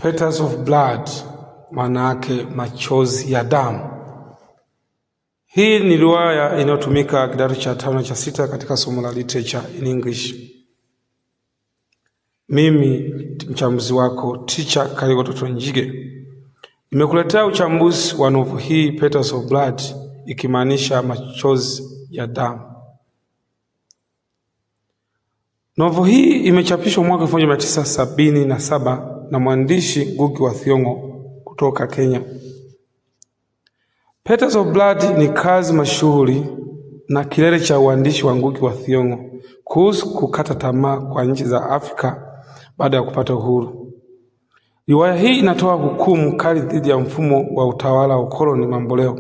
Petals of Blood, maana yake machozi ya damu. Hii ni riwaya inayotumika kidato cha 5 na cha 6 katika somo la literature in English. Mimi mchambuzi wako teacher Karigo Toto Njige. Nimekuletea uchambuzi wa novel hii Petals of Blood, ikimaanisha machozi ya damu. Novel hii imechapishwa mwaka 1977 na mwandishi Ngugi wa Thiong'o kutoka Kenya. Petals of Blood ni kazi mashuhuri na kilele cha uandishi wa Ngugi wa Thiong'o kuhusu kukata tamaa kwa nchi za Afrika baada ya kupata uhuru. Riwaya hii inatoa hukumu kali dhidi ya mfumo wa utawala wa ukoloni mamboleo,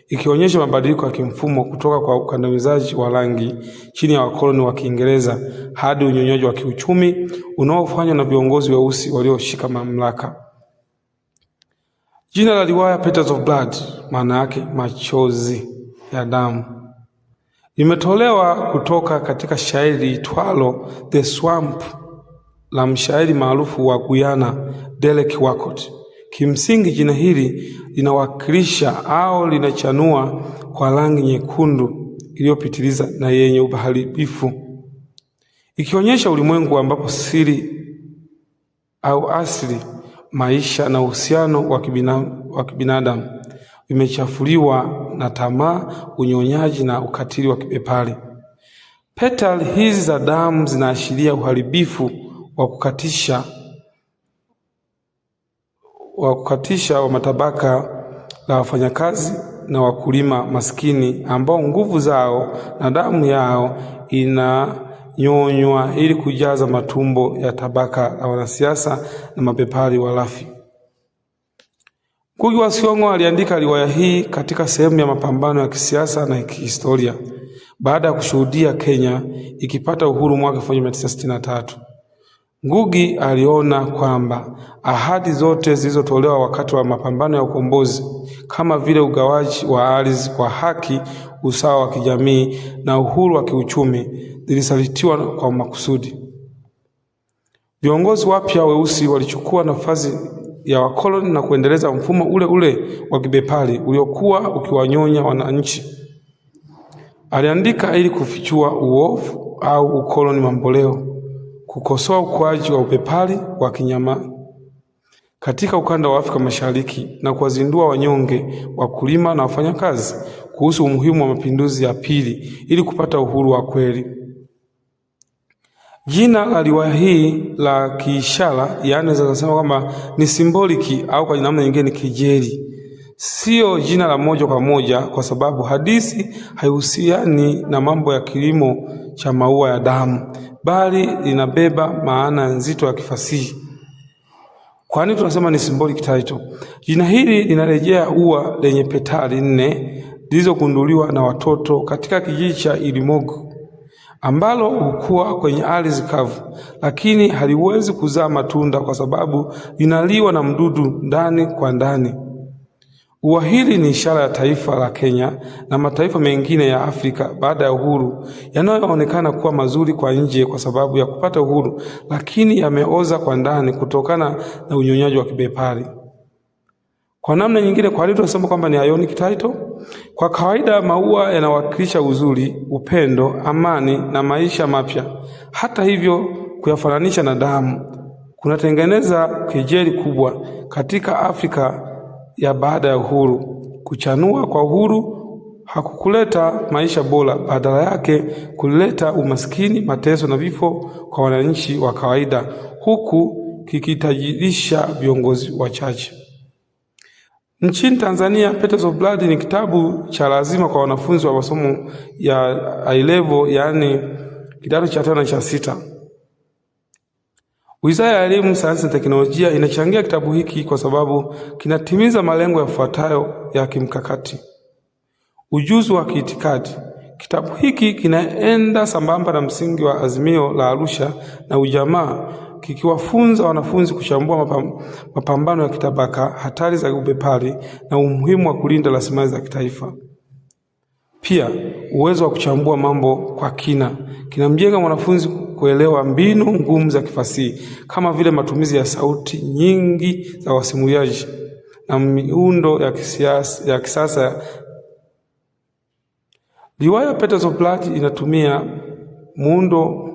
ikionyesha mabadiliko ya kimfumo kutoka kwa ukandamizaji wa rangi chini ya wakoloni wa Kiingereza hadi unyonyaji wa kiuchumi unaofanywa na viongozi weusi walioshika mamlaka. Jina la riwaya Petals of Blood, maana yake machozi ya damu, limetolewa kutoka katika shairi liitwalo The Swamp la mshairi maarufu wa Guyana Derek Walcott. Kimsingi jina hili linawakilisha au linachanua kwa rangi nyekundu iliyopitiliza na yenye uharibifu, ikionyesha ulimwengu ambapo siri au asili, maisha na uhusiano wa kibinadamu vimechafuliwa na tamaa, unyonyaji na ukatili wa kibepari. Petali hizi za damu zinaashiria uharibifu wa kukatisha wa matabaka la wafanyakazi na wakulima maskini ambao nguvu zao na damu yao inanyonywa ili kujaza matumbo ya tabaka la wanasiasa na mabepari walafi. Ngugi wa Thiong'o aliandika riwaya hii katika sehemu ya mapambano ya kisiasa na kihistoria baada ya kushuhudia Kenya ikipata uhuru mwaka 1963. Ngugi aliona kwamba ahadi zote zilizotolewa wakati wa mapambano ya ukombozi, kama vile ugawaji wa ardhi kwa haki, usawa wa kijamii na uhuru wa kiuchumi, zilisalitiwa kwa makusudi. Viongozi wapya weusi walichukua nafasi ya wakoloni na kuendeleza mfumo ule ule wa kibepari uliokuwa ukiwanyonya wananchi. Aliandika ili kufichua uovu au ukoloni mamboleo, kukosoa ukuaji wa ubepari wa kinyama katika ukanda wa Afrika Mashariki na kuwazindua wanyonge, wakulima na wafanyakazi kuhusu umuhimu wa mapinduzi ya pili ili kupata uhuru wa kweli. Jina la riwaya hii la kiishara, yaani zinasema kwamba ni symboliki au kwa namna nyingine ni kejeli, sio jina la moja kwa moja, kwa sababu hadithi haihusiani na mambo ya kilimo cha maua ya damu, bali linabeba maana nzito ya kifasihi. Kwa nini tunasema ni symbolic title? Jina hili linarejea ua lenye petali 4 zilizogunduliwa na watoto katika kijiji cha Irimogo, ambalo hukua kwenye ardhi kavu, lakini haliwezi kuzaa matunda kwa sababu linaliwa na mdudu ndani kwa ndani. Ua hili ni ishara ya taifa la Kenya na mataifa mengine ya Afrika baada ya uhuru, yanayoonekana kuwa mazuri kwa nje kwa sababu ya kupata uhuru, lakini yameoza kwa ndani kutokana na unyonyaji wa kibepari. Kwa namna nyingine, kwa nini tunasema kwamba ni ionic title? Kwa kawaida maua yanawakilisha uzuri, upendo, amani na maisha mapya. Hata hivyo, kuyafananisha na damu kunatengeneza kejeli kubwa katika Afrika ya baada ya uhuru. Kuchanua kwa uhuru hakukuleta maisha bora, badala yake kulileta umaskini, mateso na vifo kwa wananchi wa kawaida, huku kikitajirisha viongozi wachache. Nchini Tanzania, Petals of Blood ni kitabu cha lazima kwa wanafunzi wa masomo ya A-level, yaani kidato cha 5 na cha 6. Wizara ya Elimu, Sayansi na Teknolojia inachangia kitabu hiki kwa sababu kinatimiza malengo yafuatayo ya kimkakati. Ujuzi wa kiitikadi. Kitabu hiki kinaenda sambamba na msingi wa Azimio la Arusha na ujamaa, kikiwafunza wanafunzi kuchambua mapambano ya kitabaka, hatari za ubepari na umuhimu wa kulinda rasilimali za kitaifa. Pia uwezo wa kuchambua mambo kwa kina kinamjenga mwanafunzi kuelewa mbinu ngumu za kifasihi kama vile matumizi ya sauti nyingi za wasimuliaji na miundo ya kisasa. Riwaya Peters of Blood inatumia muundo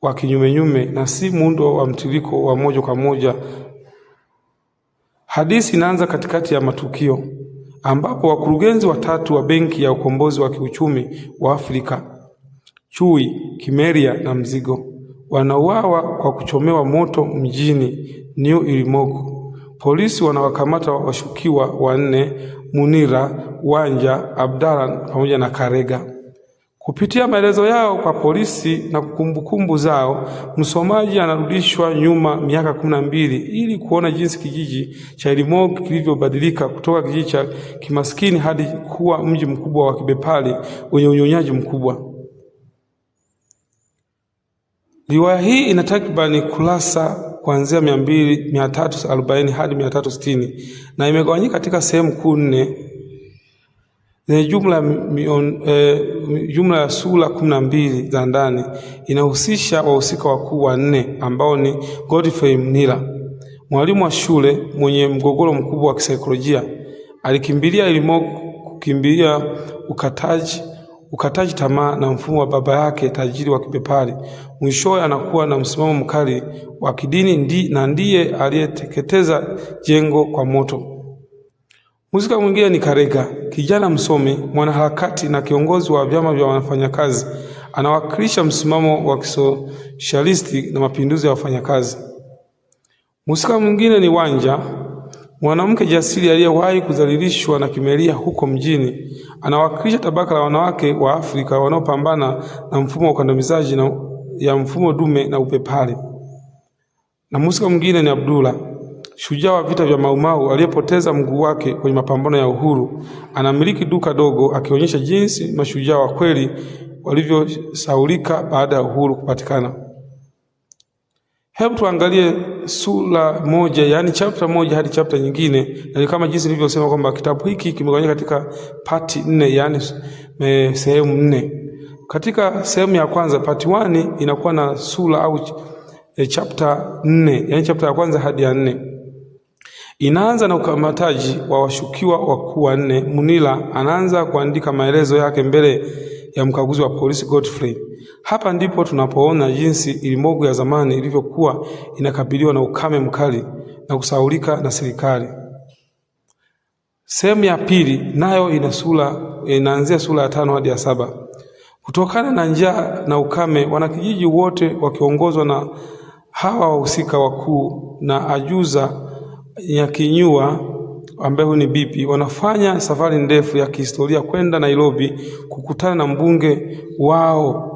wa kinyumenyume na si muundo wa mtiririko wa moja kwa moja. Hadithi inaanza katikati ya matukio ambapo wakurugenzi watatu wa Benki ya Ukombozi wa Kiuchumi wa Afrika, Chui, Kimeria na Mzigo, wanauawa kwa kuchomewa moto mjini New Ilimogu. Polisi wanawakamata washukiwa wanne: Munira, Wanja, Abdalla pamoja na Karega. Kupitia maelezo yao kwa polisi na kumbukumbu zao, msomaji anarudishwa nyuma miaka 12 ili kuona jinsi kijiji cha Ilimogu kilivyobadilika kutoka kijiji cha kimaskini hadi kuwa mji mkubwa wa kibepari wenye unyonyaji mkubwa. Riwaya hii ina takribani kurasa kuanzia 340 hadi 360 na imegawanyika katika sehemu kuu 4 zenye jumla ya sura 12 za ndani. Inahusisha wahusika wakuu wanne ambao ni Godfrey Mnira, mwalimu wa shule mwenye mgogoro mkubwa wa kisaikolojia. Alikimbilia Ilimogu kukimbilia ukataji tamaa na mfumo wa baba yake tajiri wa kibepari. Mwishowe anakuwa na msimamo mkali wa kidini na ndiye aliyeteketeza jengo kwa moto. Mhusika mwingine ni Karega, kijana msomi, mwanaharakati na kiongozi wa vyama vya wafanyakazi. Anawakilisha msimamo wa kisosialisti na mapinduzi ya wafanyakazi. Mhusika mwingine ni Wanja, mwanamke jasiri aliyewahi kudhalilishwa na Kimeria huko mjini. Anawakilisha tabaka la wanawake wa Afrika wanaopambana na mfumo wa ukandamizaji ya mfumo dume na ubepari. Na mhusika mwingine ni Abdalla, shujaa wa vita vya Maumau aliyepoteza mguu wake kwenye mapambano ya uhuru. Anamiliki duka dogo akionyesha jinsi mashujaa wa kweli walivyosaulika baada ya uhuru kupatikana. Hebu tuangalie sura moja, yani chapter moja hadi chapter nyingine, na kama jinsi nilivyosema kwamba kitabu hiki kimegawanyika katika part 4, yani sehemu 4. Katika sehemu ya kwanza part 1 inakuwa na sura au chapter 4, yani chapter ya kwanza hadi ya 4. Inaanza na ukamataji wa washukiwa wakuu wanne. Munira anaanza kuandika maelezo yake mbele ya mkaguzi wa polisi Godfrey. Hapa ndipo tunapoona jinsi Ilimogu ya zamani ilivyokuwa inakabiliwa na ukame mkali na kusahaulika na serikali. Sehemu ya pili nayo inaanzia sura ya 5 hadi ya 7. Kutokana na njaa na ukame, wanakijiji wote wakiongozwa na hawa wahusika wakuu na ajuza Nyakinyua ambaye ni bibi, wanafanya safari ndefu ya kihistoria kwenda Nairobi kukutana na mbunge wao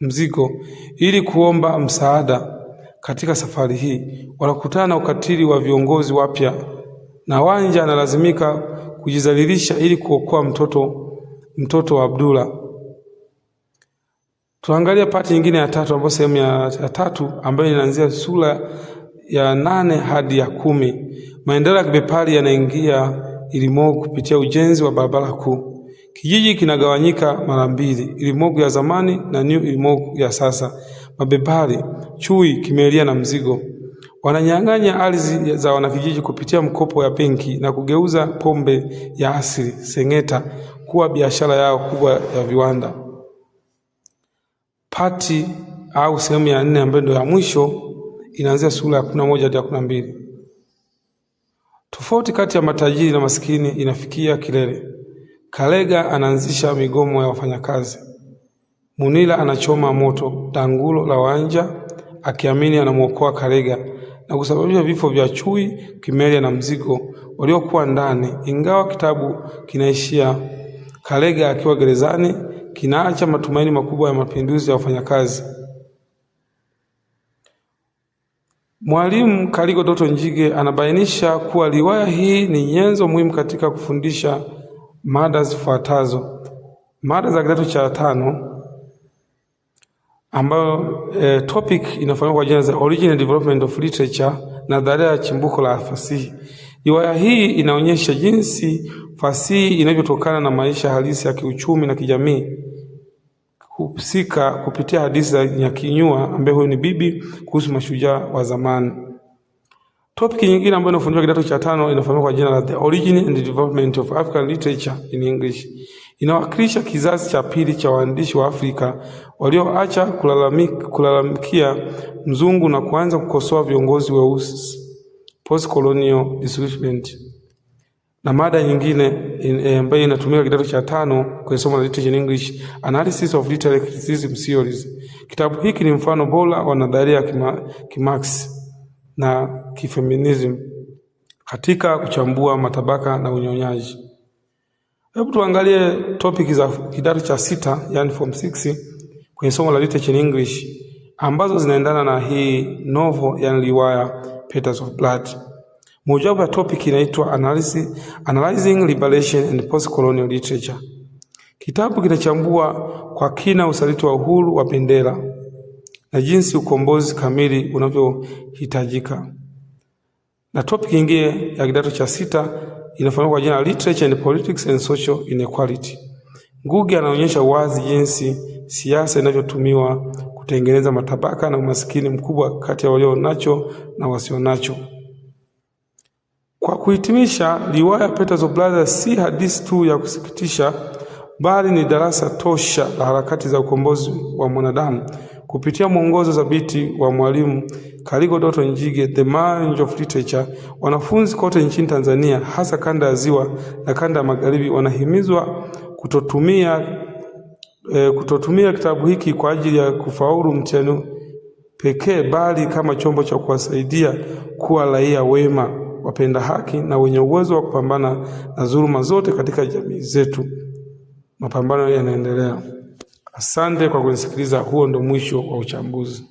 Mzigo ili kuomba msaada. Katika safari hii wanakutana na ukatili wa viongozi wapya na Wanja analazimika kujizalilisha ili kuokoa mtoto wa Abdalla. Tuangalie pati nyingine ya 3 ambayo sehemu ya 3 ambayo inaanzia sura ya 8 hadi ya 10. Maendeleo ya kibepari yanaingia Ilimogu kupitia ujenzi wa barabara kuu. Kijiji kinagawanyika mara 2, Ilimogu ya zamani na New Ilimogu ya sasa. Mabepari, Chui, Kimeria na Mzigo wananyang'anya ardhi za wanakijiji kupitia mkopo ya benki na kugeuza pombe ya asili Sengeta kuwa biashara yao kubwa ya viwanda. Pati au sehemu ya 4 ambayo ndio ya mwisho inaanzia sura ya 11 hadi 12. Tofauti kati ya matajiri na maskini inafikia kilele. Karega anaanzisha migomo ya wafanyakazi. Munira anachoma moto dangulo la Wanja akiamini anamuokoa Karega na kusababisha vifo vya Chui, Kimeria na Mzigo waliokuwa ndani. Ingawa kitabu kinaishia Karega akiwa gerezani, kinaacha matumaini makubwa ya mapinduzi ya wafanyakazi. Mwalimu Kaligo Doto Njige anabainisha kuwa riwaya hii ni nyenzo muhimu katika kufundisha mada zifuatazo. Mada za kidato cha 5 ambayo topic inafahamika kwa jina za Origin and Development of Literature, nadharia ya chimbuko la fasihi. Riwaya hii inaonyesha jinsi fasihi inavyotokana na maisha halisi ya kiuchumi na kijamii husika kupitia hadithi za Nyakinyua ambaye huyu ni bibi kuhusu mashujaa wa zamani. Topic nyingine ambayo inafundishwa kidato cha 5 inafahamika kwa jina la The Origin and Development of African Literature in English. Inawakilisha kizazi cha pili cha waandishi wa Afrika walioacha kulalamikia mzungu na kuanza kukosoa viongozi weusi, post-colonial displacement. Na mada nyingine ambayo inatumika kidato cha 5 kwenye somo la Literature in English, Analysis of Literary Criticism Theories. Kitabu hiki ni mfano bora wa nadharia ya Kimarx na kifeminism katika kuchambua matabaka na unyonyaji. Hebu tuangalie topic za kidato cha 6, yani form 6 kwenye somo la Literature in English ambazo zinaendana na hii novel, yani riwaya Petals of Blood. Mojawapo ya topic inaitwa Analyzing Liberation and Post-Colonial Literature. Kitabu kinachambua kwa kina usaliti wa uhuru wa bendera na jinsi ukombozi kamili unavyohitajika. Na topic nyingine ya kidato cha 6 inafahamika kwa jina Literature and Politics and Social Inequality. Ngugi anaonyesha wazi jinsi siasa inavyotumiwa kutengeneza matabaka na umaskini mkubwa kati ya walio nacho na wasio nacho. Kwa kuhitimisha, riwaya Petals of Blood si hadithi tu ya kusikitisha, bali ni darasa tosha la harakati za ukombozi wa mwanadamu. Kupitia mwongozo thabiti wa mwalimu Kaligo Doto Njige, The Marriage of Literature, wanafunzi kote nchini Tanzania, hasa kanda ya Ziwa na kanda ya Magharibi, wanahimizwa kutotumia kitabu hiki kwa ajili ya kufaulu mtihani pekee, bali kama chombo cha kuwasaidia kuwa raia wema, wapenda haki na wenye uwezo wa kupambana na dhuluma zote katika jamii zetu. Mapambano yanaendelea. Asante kwa kunisikiliza. Huo ndo mwisho wa uchambuzi.